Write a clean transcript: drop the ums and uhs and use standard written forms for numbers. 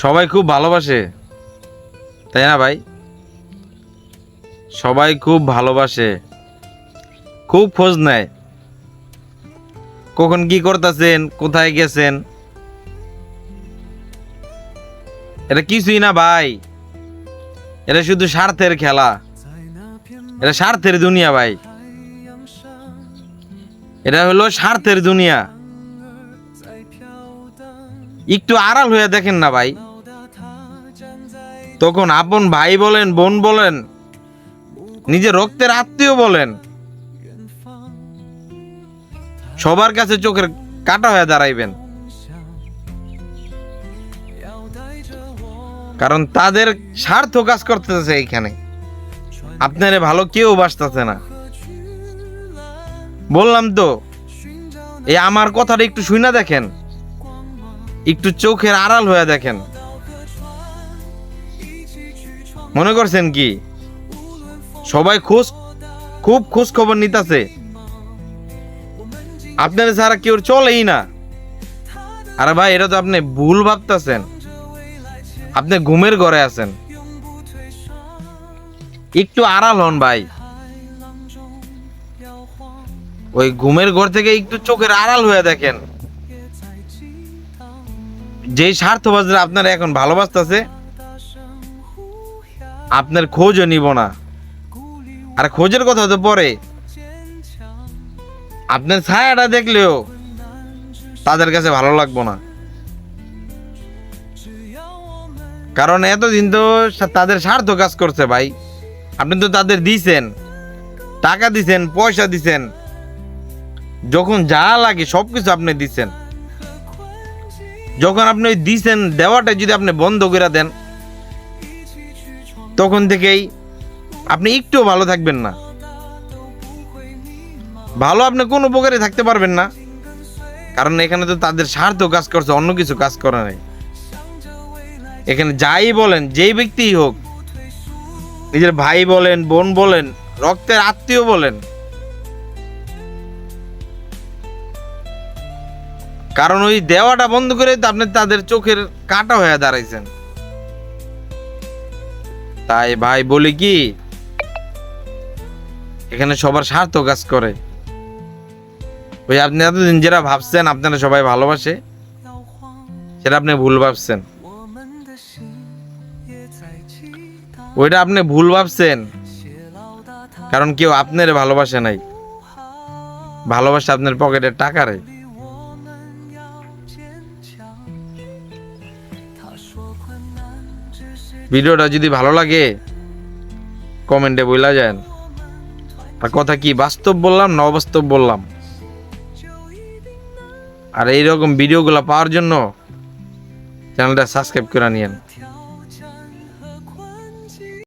সবাই খুব ভালোবাসে, তাই না ভাই? সবাই খুব ভালোবাসে, খুব খোঁজ নেয়, কখন কি করতেছেন, কোথায় গেছেন। এটা কিছুই না ভাই, এটা শুধু স্বার্থের খেলা, এটা স্বার্থের দুনিয়া ভাই, এটা হলো স্বার্থের দুনিয়া। একটু আড়াল হয়ে দেখেন না ভাই, তখন আপন ভাই বলেন, বোন বলেন, নিজের রক্তের আত্মীয় বলেন, সবার কাছে চোখের কাটা হয়ে দাঁড়াইবেন। কারণ তাদের স্বার্থ কাজ করতেছে এইখানে, আপনারে ভালো কেউ বাসতেছে না। বললাম তো, এই আমার কথাটা একটু শুনে দেখেন, একটু চোখের আড়াল হয়ে দেখেন। মনে করছেন কি সবাই খুব খোঁজ খবর নিতেছে, আপনার ছাড়া কেউ চলেই না? আরে ভাই, এটা তো আপনি ভুল ভাবতেছেন, আপনি ঘুমের ঘরে আছেন। একটু আড়াল হন ভাই, ওই ঘুমের ঘর থেকে একটু চোখের আড়াল হয়ে দেখেন। যেই স্বার্থবাজরা আপনারা এখন ভালোবাসতেছে, আপনার খোঁজও নিব না। আর খোঁজের কথা তো পরে, আপনার ছায়াটা দেখলেও তাদের কাছে ভালো লাগবো না। কারণ এতদিন তো তাদের স্বার্থ কাজ করছে ভাই। আপনি তো তাদের দিছেন, টাকা দিছেন, পয়সা দিছেন, যখন যা লাগে সবকিছু আপনি দিছেন। যখন আপনি দিছেন, দেওয়াটা যদি আপনি বন্ধ করে দেন, তখন থেকেই আপনি একটুও ভালো থাকবেন না। ভালো আপনি কোনো উপকারে থাকতে পারবেন না, কারণ এখানে তো তাদের স্বার্থ কাজ করছে, অন্য কিছু কাজ করে নাই। এখানে যাই বলেন, যেই ব্যক্তিই হোক, নিজের ভাই বলেন, বোন বলেন, রক্তের আত্মীয় বলেন, কারণ ওই দেওয়াটা বন্ধ করে তো আপনি তাদের চোখের কাটা হয়ে দাঁড়াইছেন। তাই ভাই বলি কি, এখানে সবার স্বার্থ কাজ করে। ওই আপনি এতদিন যেটা ভাবছেন আপনারা সবাই ভালোবাসে, সেটা আপনি ভুল ভাবছেন। ওইটা আপনি ভুল ভাবছেন, কারণ কেউ আপনার ভালোবাসে নাই, ভালোবাসে আপনার পকেটের টাকারে। ভিডিওটা যদি ভালো লাগে কমেন্টে বইলা যান, আর কথা কি বাস্তব বললাম না অবাস্তব বললাম। আর এইরকম ভিডিওগুলো পাওয়ার জন্য চ্যানেলটা সাবস্ক্রাইব করে নিয়েন।